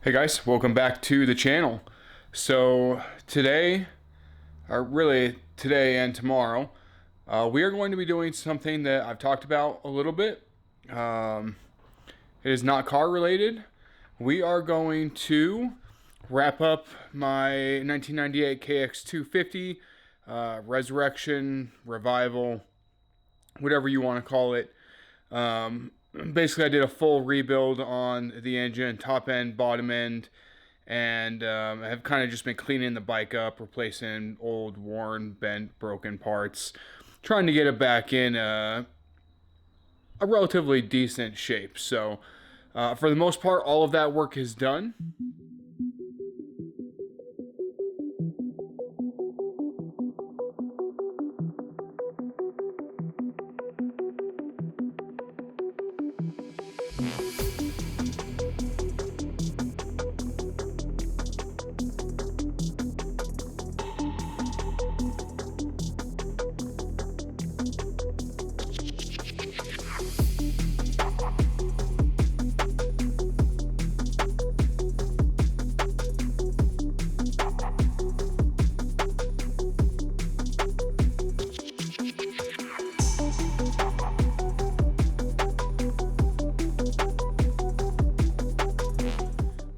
Hey guys, welcome back to the channel. So today, or really today and tomorrow, we are going to be doing something that I've talked about a little bit. It is not car related. We are going to wrap up my 1998 KX250 resurrection, revival, whatever you want to call it. Basically, I did a full rebuild on the engine, top end, bottom end, and I have kind of just been cleaning the bike up, replacing old, worn, bent, broken parts, trying to get it back in a relatively decent shape. So, for the most part, all of that work is done.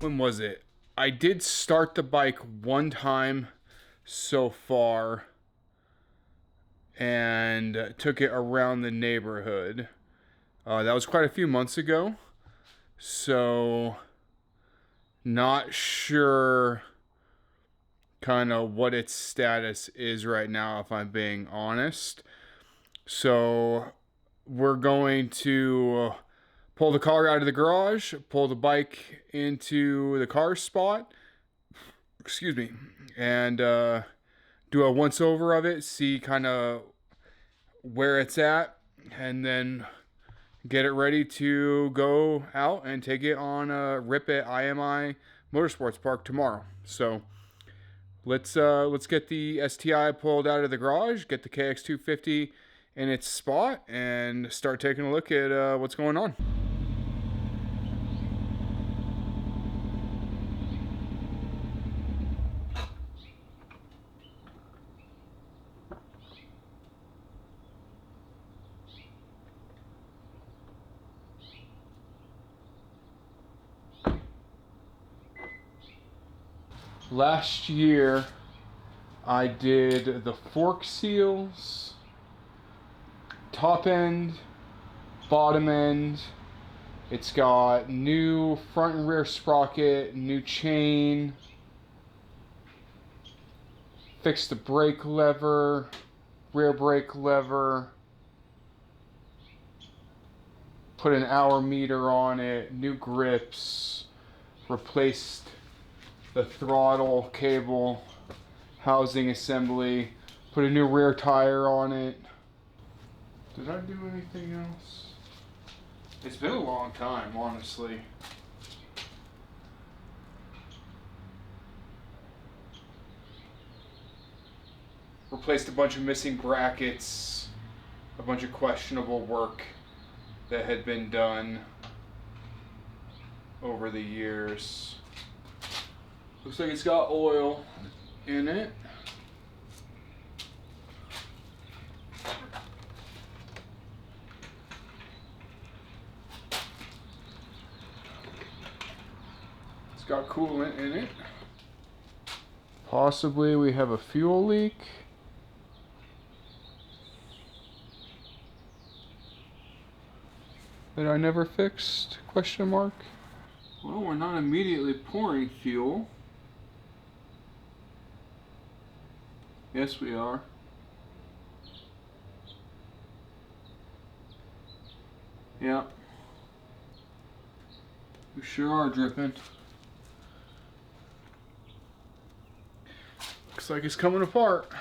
When was it? I did start the bike one time so far and took it around the neighborhood. That was quite a few months ago, so not sure kind of what its status is right now, if I'm being honest. So we're going to pull the car out of the garage, pull the bike into the car spot, excuse me, and do a once over of it, see kind of where it's at, and then get it ready to go out and take it on a rip at IMI Motorsports Park tomorrow. So let's get the STI pulled out of the garage, get the KX250 in its spot, and start taking a look at what's going on. Last year, I did the fork seals, top end, bottom end. It's got new front and rear sprocket, new chain, fixed the brake lever, rear brake lever, put an hour meter on it, new grips, replaced the throttle cable housing assembly, put a new rear tire on it. Did I do anything else? It's been a long time, honestly. Replaced a bunch of missing brackets, a bunch of questionable work that had been done over the years. Looks like it's got oil in it. It's got coolant in it. Possibly we have a fuel leak. That I never fixed? Question mark. Well, we're not immediately pouring fuel. Yes, we are. Yeah. We sure are dripping. Looks like it's coming apart.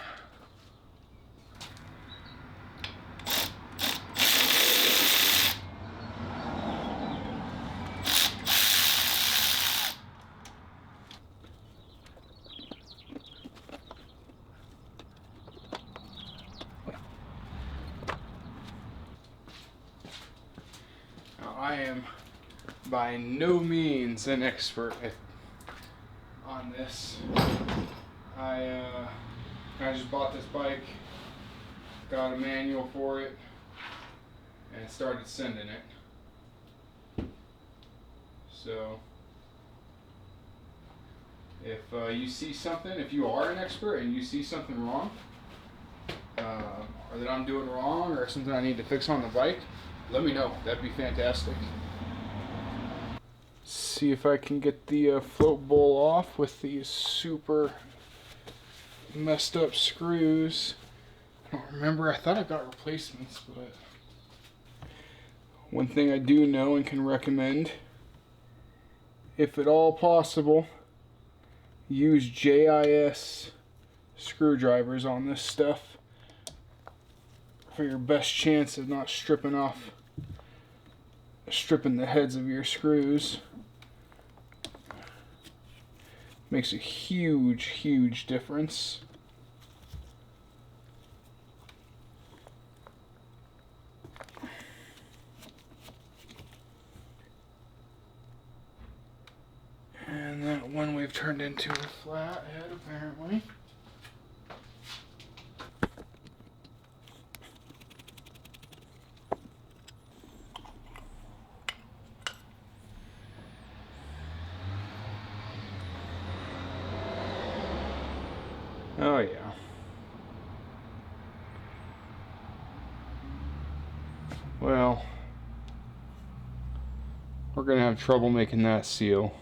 Now, I am by no means an expert at on this. I just bought this bike, got a manual for it, and started sending it. So if you see something, if you are an expert and you see something wrong, or that I'm doing wrong, or something I need to fix on the bike, let me know. That'd be fantastic. See if I can get the float bowl off with these super messed up screws. I don't remember. I thought I got replacements, but one thing I do know and can recommend, if at all possible, use JIS screwdrivers on this stuff for your best chance of not stripping the heads of your screws. Makes a huge difference. And that one we've turned into a flathead, apparently. Oh yeah. Well, we're gonna have trouble making that seal.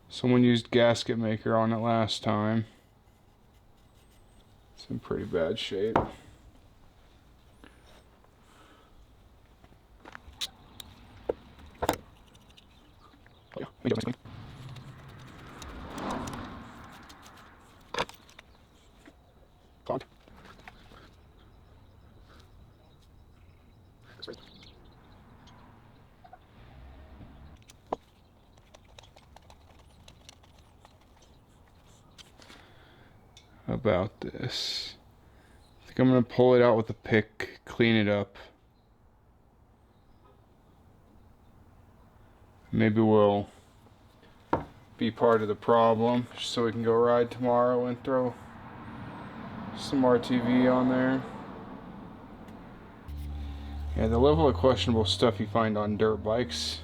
Someone used gasket maker on it last time. It's in pretty bad shape. About this. I think I'm gonna pull it out with a pick, clean it up. Maybe we'll be part of the problem, just so we can go ride tomorrow and throw some RTV on there. Yeah, the level of questionable stuff you find on dirt bikes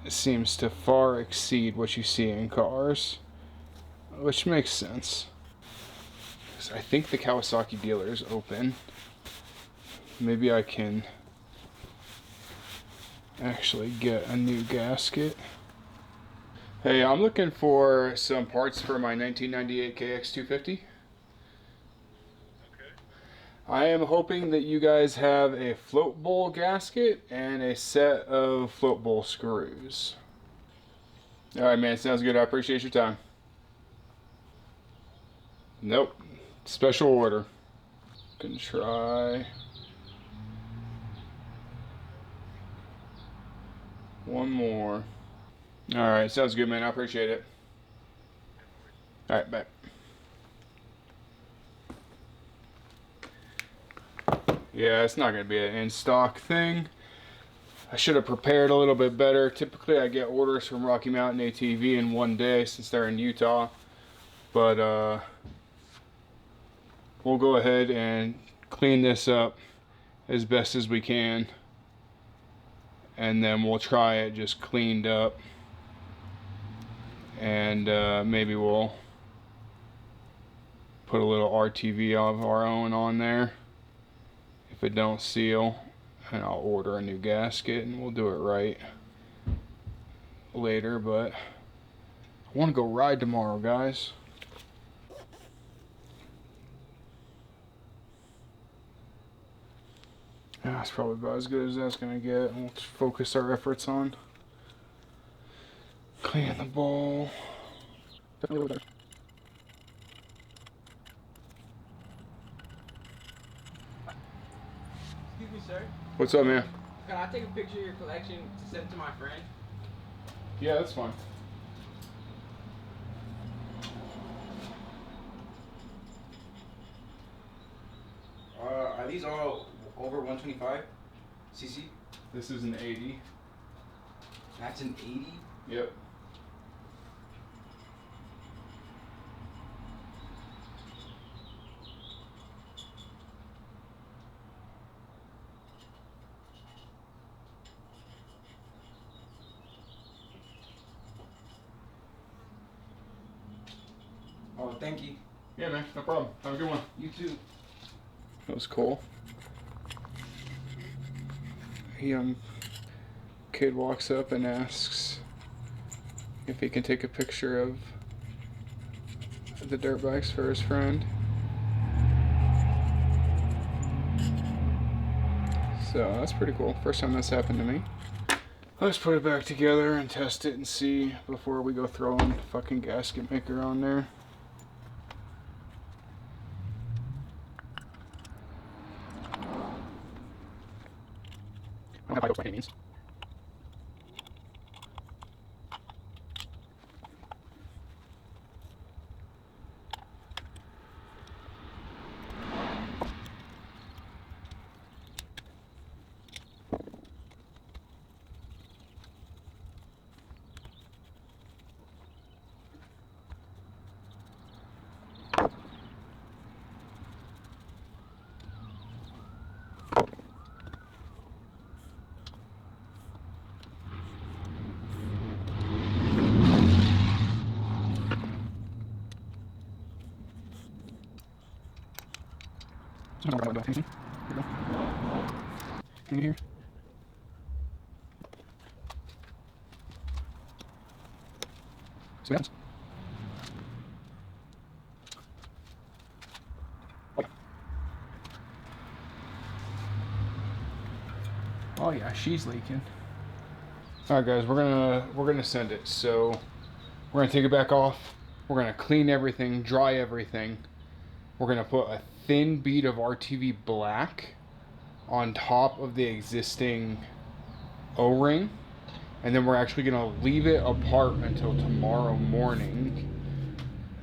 seems to far exceed what you see in cars, which makes sense. So I think the Kawasaki dealer is open. Maybe I can actually get a new gasket. Hey, I'm looking for some parts for my 1998 KX250. I am hoping that you guys have a float bowl gasket and a set of float bowl screws. Alright man, sounds good. I appreciate your time. Nope. Special order. Can try one more. Alright, sounds good man. I appreciate it. Alright, bye. Yeah, it's not going to be an in-stock thing. I should have prepared a little bit better. Typically I get orders from Rocky Mountain ATV in one day since they're in Utah. But we'll go ahead and clean this up as best as we can. And then we'll try it just cleaned up. And maybe we'll put a little RTV of our own on there. If it don't seal, and I'll order a new gasket and we'll do it right later. But I want to go ride tomorrow, guys. Yeah, that's probably about as good as that's gonna get. We'll just focus our efforts on cleaning the bowl. Definitely a little better. Excuse me, sir. What's up, man? Can I take a picture of your collection to send to my friend? Yeah, that's fine. Are these all over 125 cc? This is an 80. That's an 80? Yep. Oh, thank you. Yeah, man, no problem. Have a good one. You too. That was cool. A young kid walks up and asks if he can take a picture of the dirt bikes for his friend. So that's pretty cool. First time that's happened to me. Let's put it back together and test it and see before we go throwing fucking gasket maker on there. I don't have by any means. Can you hear? See what happens. Oh yeah, she's leaking. All right, guys, we're gonna send it. So we're gonna take it back off. We're gonna clean everything, dry everything. We're gonna put a thin bead of RTV black on top of the existing O-ring, and then we're actually gonna leave it apart until tomorrow morning,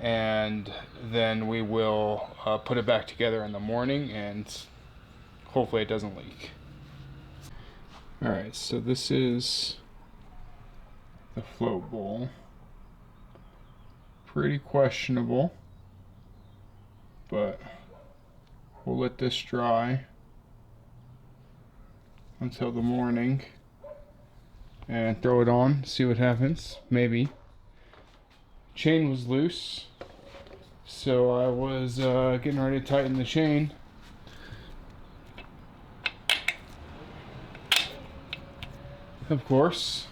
and then we will put it back together in the morning, and hopefully it doesn't leak. All right, so this is the float bowl. Pretty questionable, but we'll let this dry until the morning and throw it on, see what happens. Maybe. Chain was loose, so I was getting ready to tighten the chain. Of course.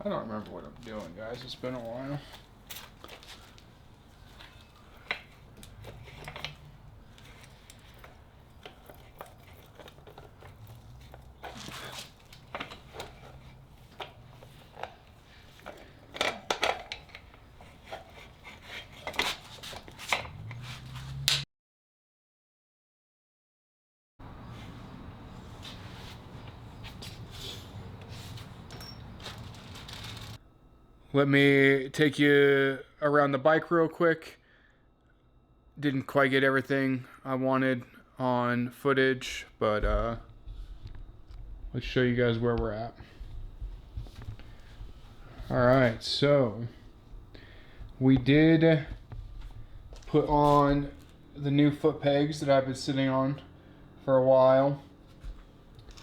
I don't remember what I'm doing, guys. It's been a while. Let me take you around the bike real quick. Didn't quite get everything I wanted on footage, but let's show you guys where we're at. Alright, so we did put on the new foot pegs that I've been sitting on for a while.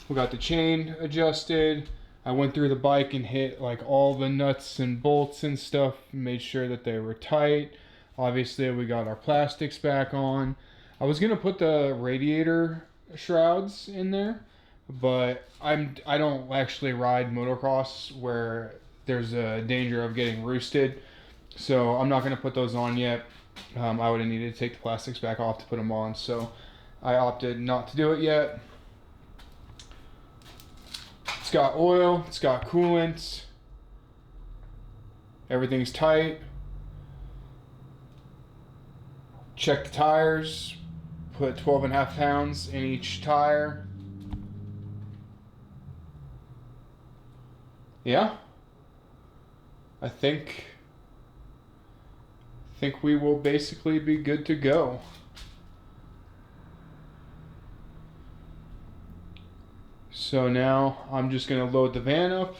We got the chain adjusted. I went through the bike and hit like all the nuts and bolts and stuff, made sure that they were tight. Obviously we got our plastics back on. I was gonna put the radiator shrouds in there, but I don't actually ride motocross where there's a danger of getting roosted, so I'm not gonna put those on yet. I would have needed to take the plastics back off to put them on, so I opted not to do it yet. It's got oil, it's got coolant, everything's tight. Check the tires, Put 12.5 pounds in each tire. Yeah. I think we will basically be good to go. So now I'm just gonna load the van up,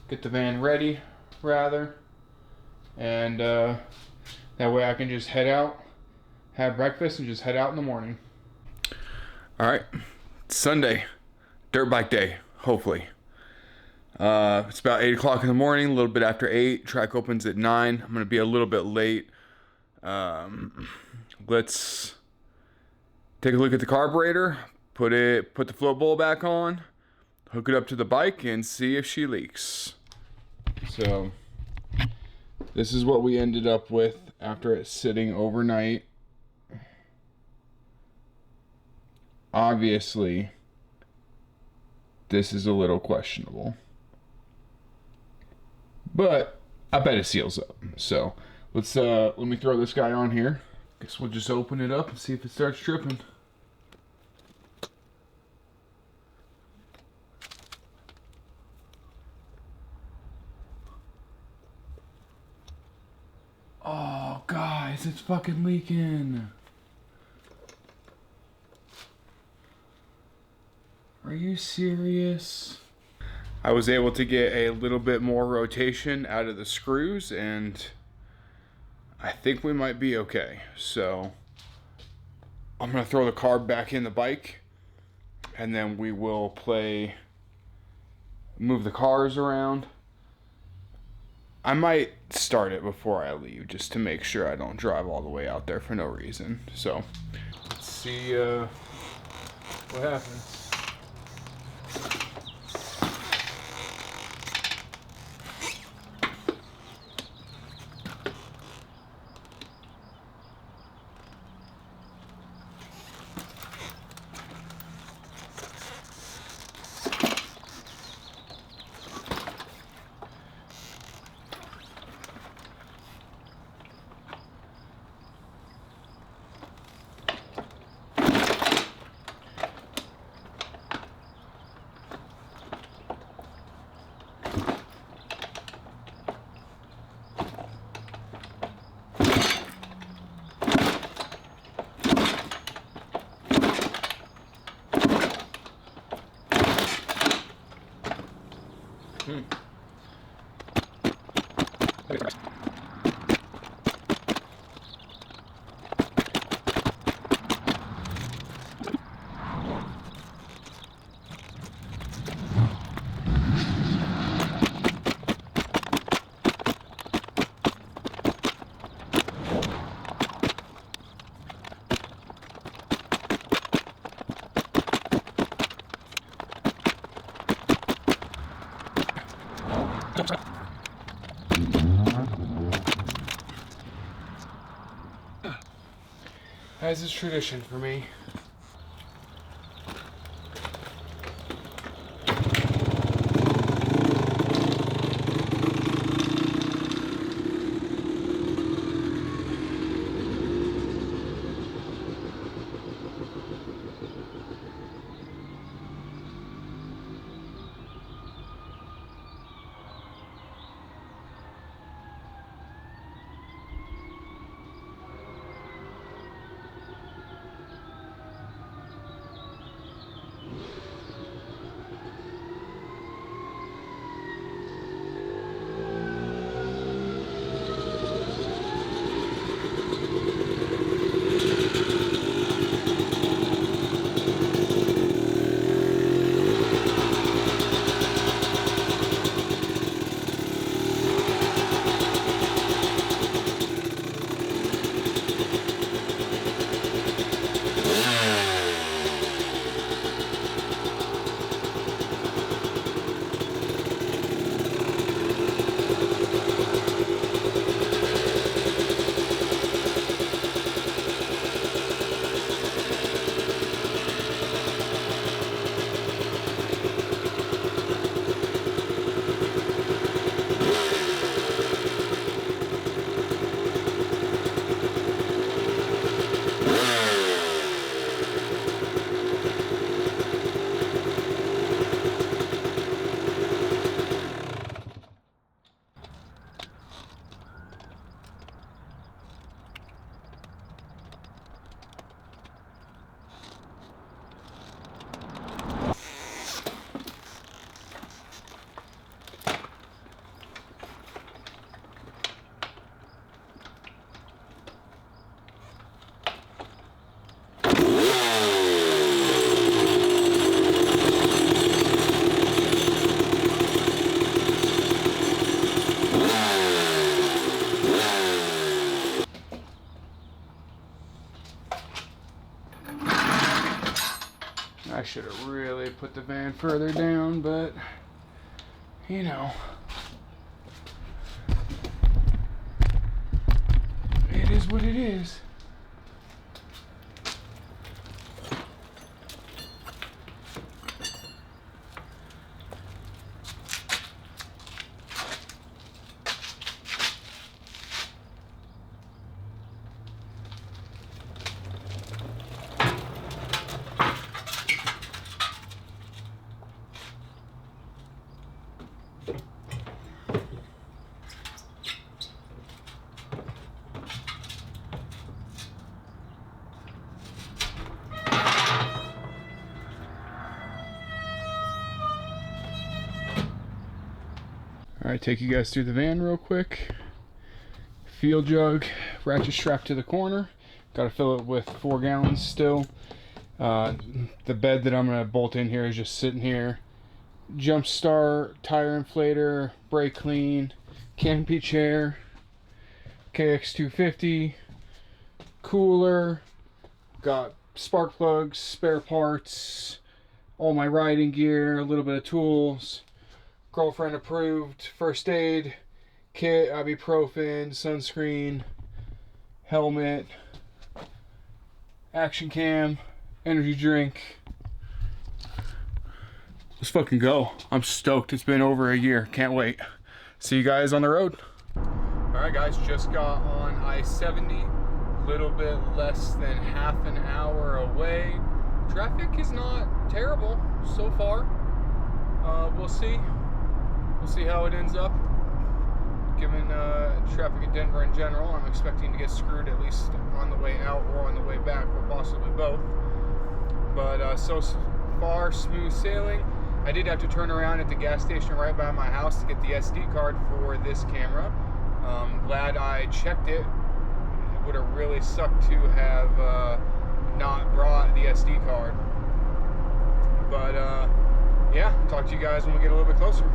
get the van ready, rather, and that way I can just head out, have breakfast, and just head out in the morning. All right, Sunday, dirt bike day, hopefully. It's about 8 o'clock in the morning, a little bit after 8. Track opens at 9. I'm gonna be a little bit late. Let's take a look at the carburetor, put the float bowl back on, hook it up to the bike, and see if she leaks. So this is what we ended up with after it sitting overnight. Obviously, this is a little questionable, but I bet it seals up. So let me throw this guy on here. Guess we'll just open it up and see if it starts tripping. Oh, guys, it's fucking leaking. Are you serious? I was able to get a little bit more rotation out of the screws, and I think we might be okay. So I'm gonna throw the carb back in the bike, and then we will move the cars around. I might start it before I leave, just to make sure I don't drive all the way out there for no reason. So let's see what happens. As is tradition for me. I should have really put the van further down, but you know, it is what it is. Alright, take you guys through the van real quick. Fuel jug, ratchet strap to the corner. Got to fill it with 4 gallons still. The bed that I'm going to bolt in here is just sitting here. Jump start, tire inflator, brake clean, canopy chair, KX250, cooler, got spark plugs, spare parts, all my riding gear, a little bit of tools. Girlfriend approved first aid kit, ibuprofen, sunscreen, helmet, action cam, energy drink. Let's fucking go. I'm stoked. It's been over a year. Can't wait. See you guys on the road. Alright guys, just got on I-70. A little bit less than half an hour away. Traffic is not terrible so far. We'll see. We'll see how it ends up. Given traffic in Denver in general, I'm expecting to get screwed at least on the way out or on the way back, or possibly both. But so far, smooth sailing. I did have to turn around at the gas station right by my house to get the SD card for this camera. Glad I checked it. It would have really sucked to have not brought the SD card. But yeah, talk to you guys when we get a little bit closer.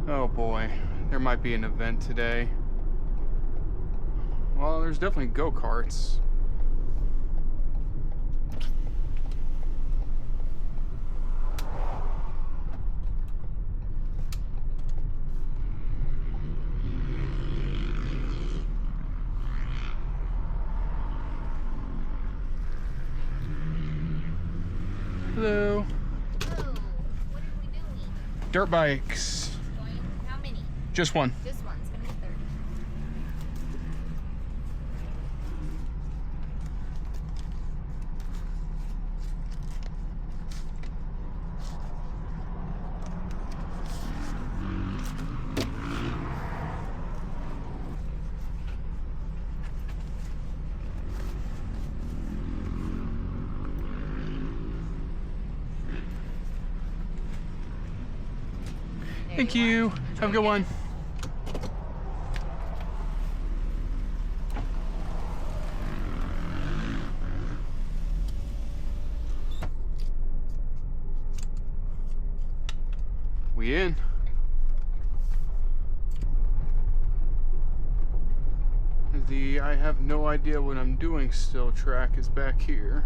Oh boy, there might be an event today. Well, there's definitely go-karts. Hello. Hello. What are we doing? Dirt bikes. How many? Just one. Just one. It's gonna be 30. Thank you. Have a good one. We in. The I have no idea what I'm doing still track is back here.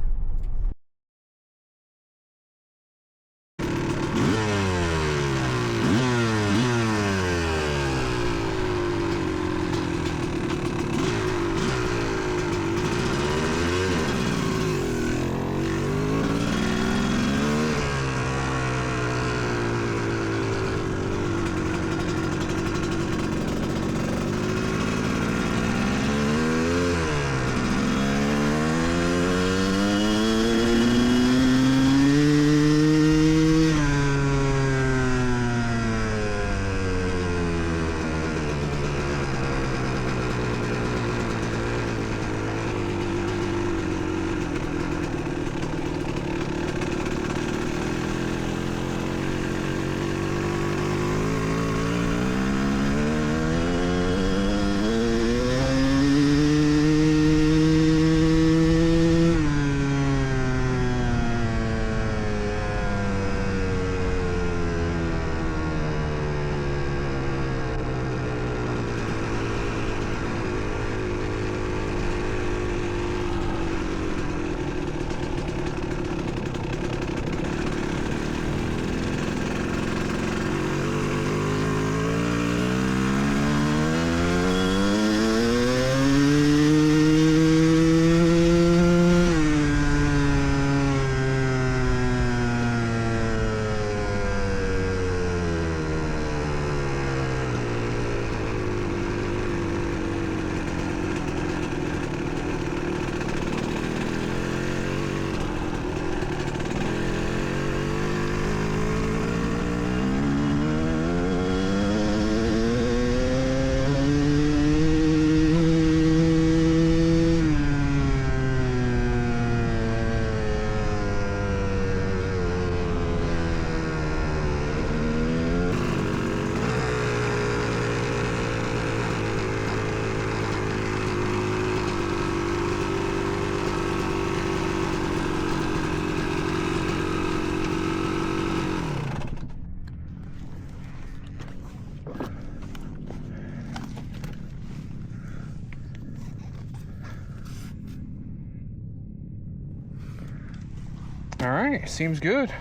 right, seems good.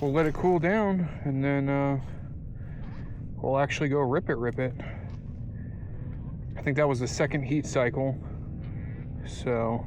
We'll let it cool down, and then we'll actually go rip it. I think that was the second heat cycle. So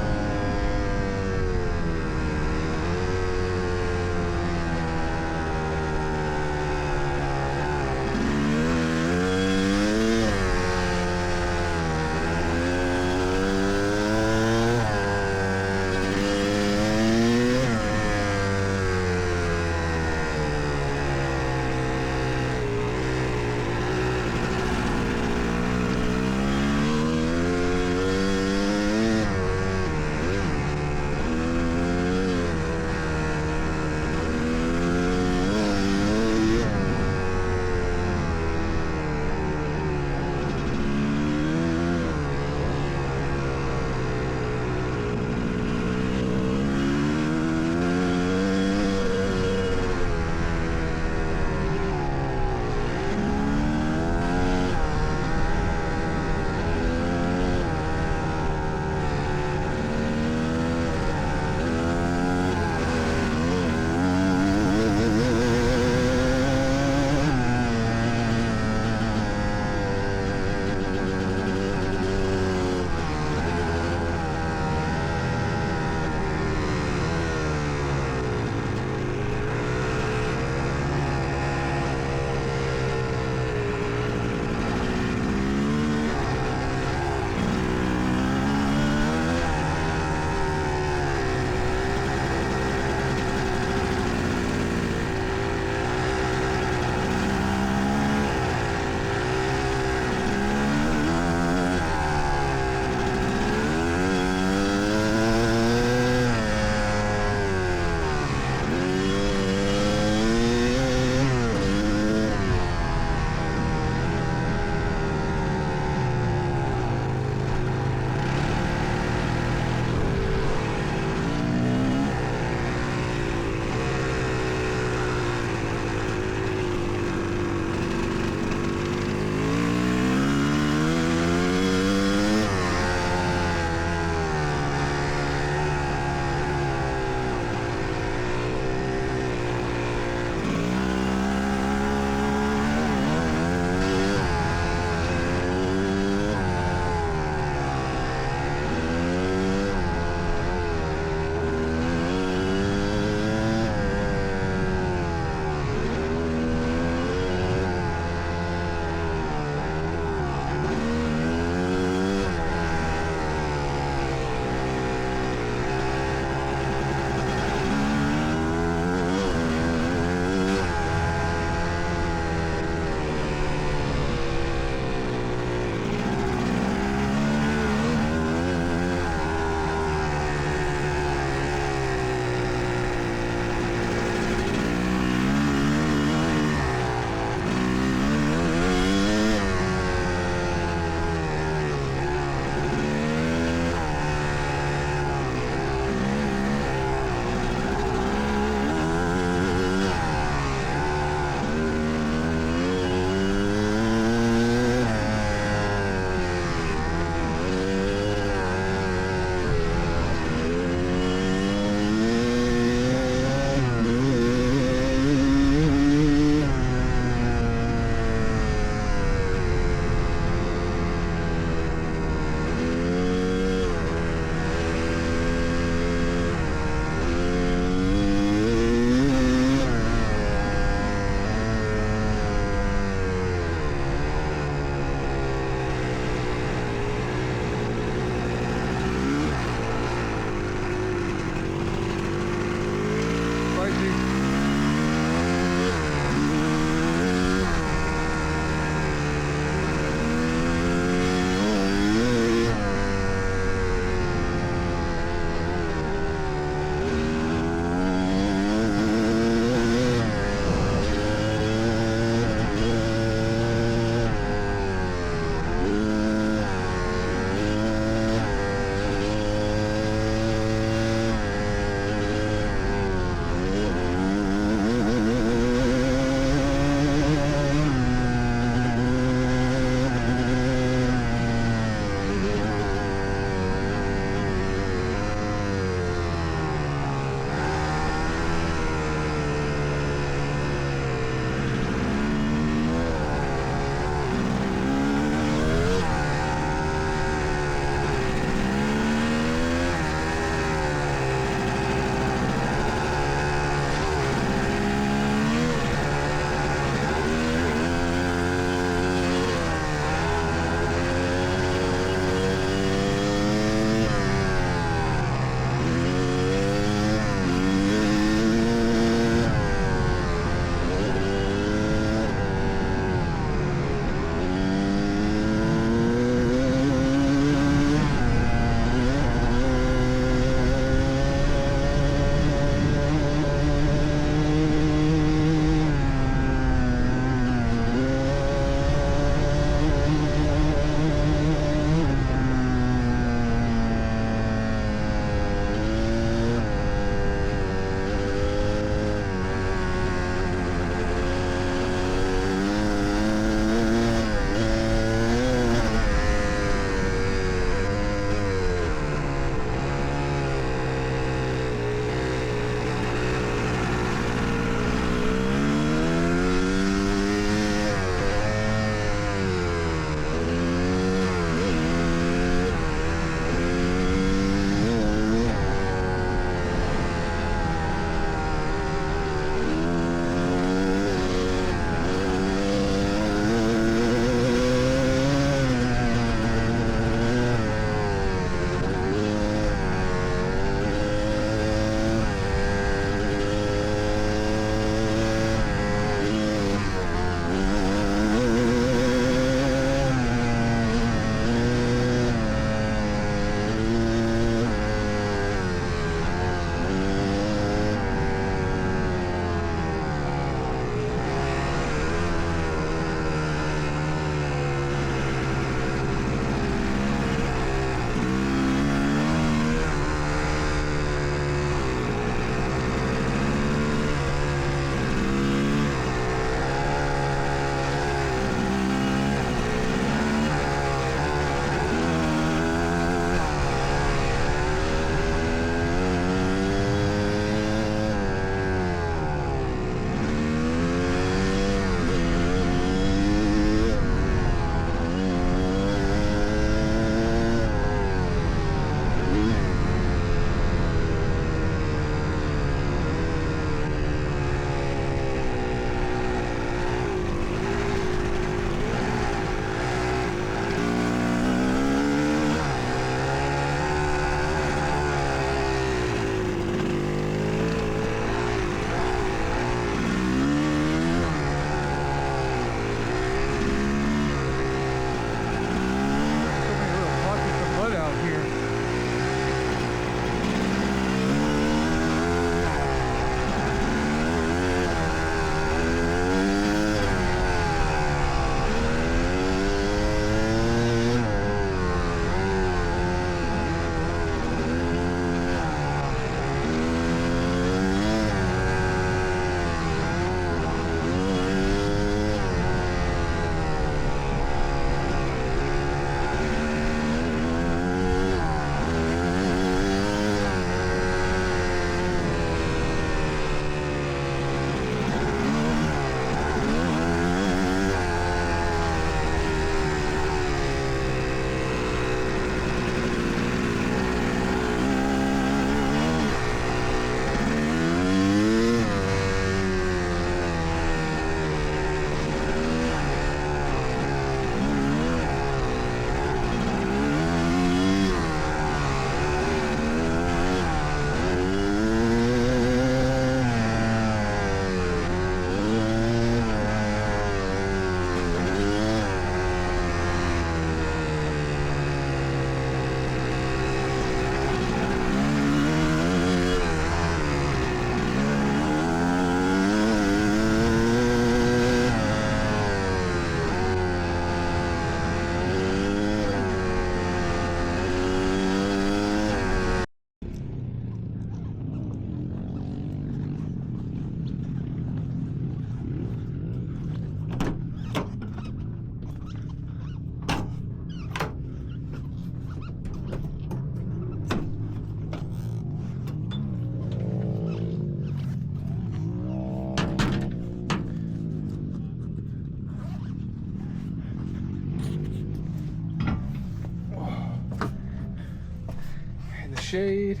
in the shade.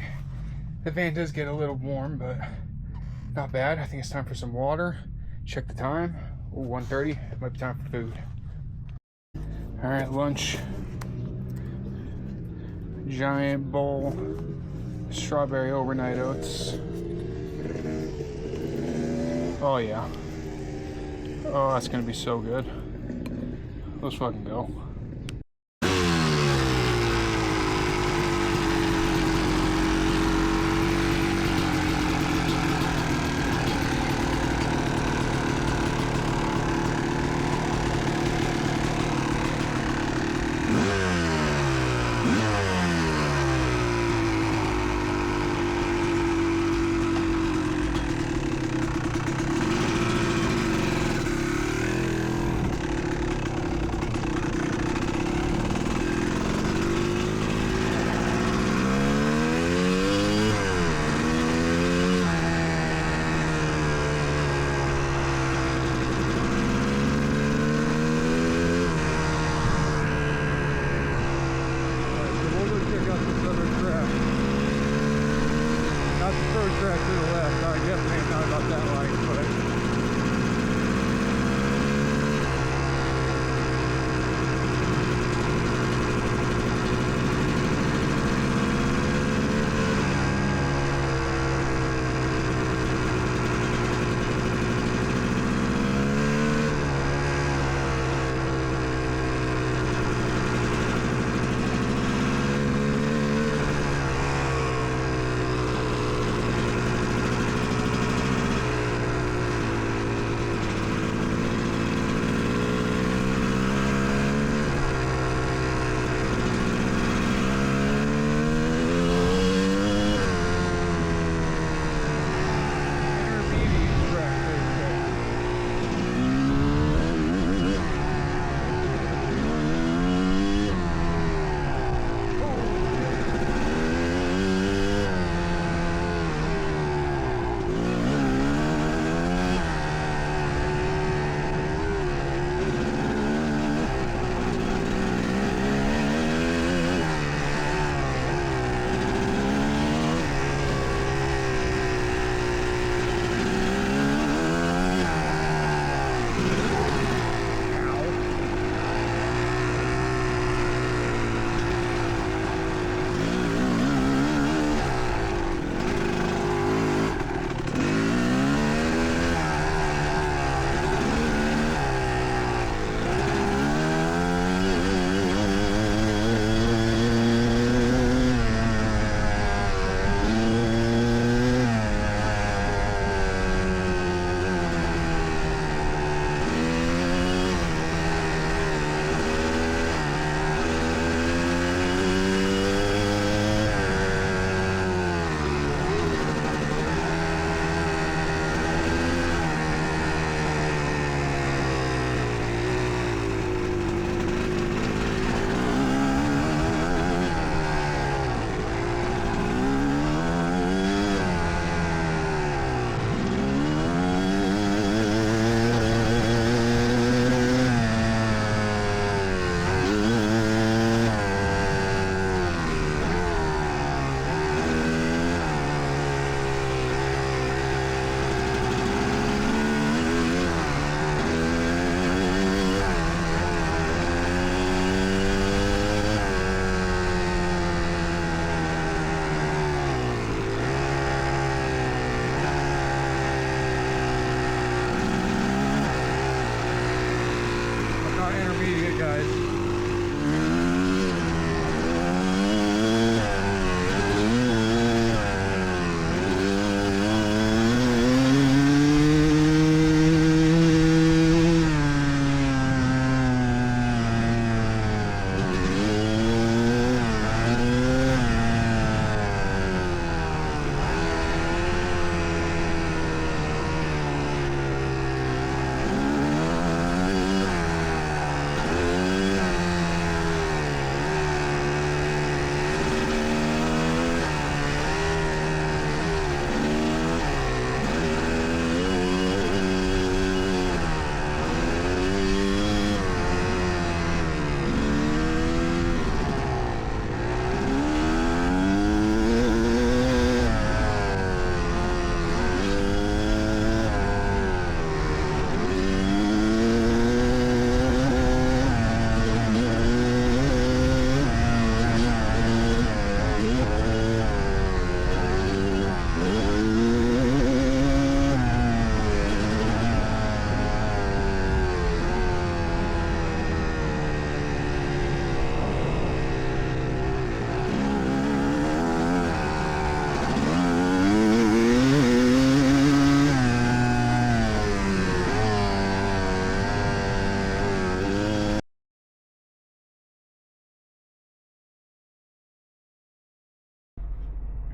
The van does get a little warm, but not bad. I think it's time for some water. Check the time. Ooh, 1:30. It might be time for food. All right, lunch. Giant bowl. Strawberry overnight oats. Oh yeah. Oh, that's gonna be so good. Let's fucking go.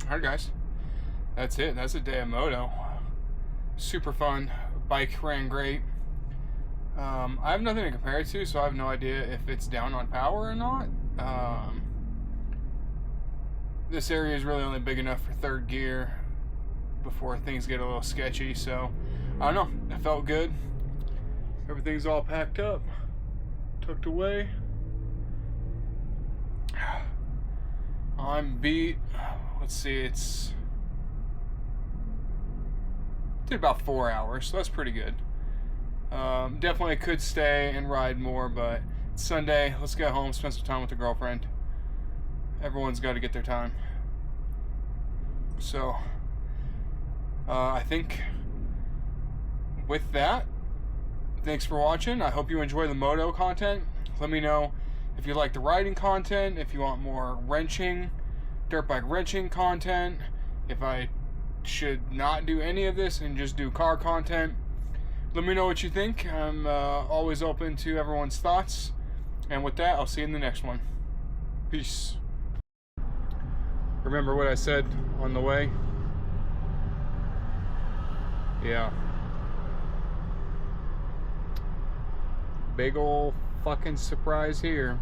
Alright guys, that's it. That's a day of moto. Super fun. Bike ran great. I have nothing to compare it to, so I have no idea if it's down on power or not. This area is really only big enough for third gear before things get a little sketchy, so I don't know. It felt good. Everything's all packed up, tucked away. I'm beat. Let's see, did about 4 hours, so that's pretty good. Definitely could stay and ride more, but it's Sunday. Let's get home, spend some time with the girlfriend. Everyone's got to get their time. So, I think with that, thanks for watching. I hope you enjoy the moto content. Let me know if you like the riding content, if you want more wrenching, dirt bike wrenching content, if I should not do any of this and just do car content. Let me know what you think. I'm always open to everyone's thoughts. And with that, I'll see you in the next one. Peace. Remember what I said on the way? Yeah. Big ol' fucking surprise here.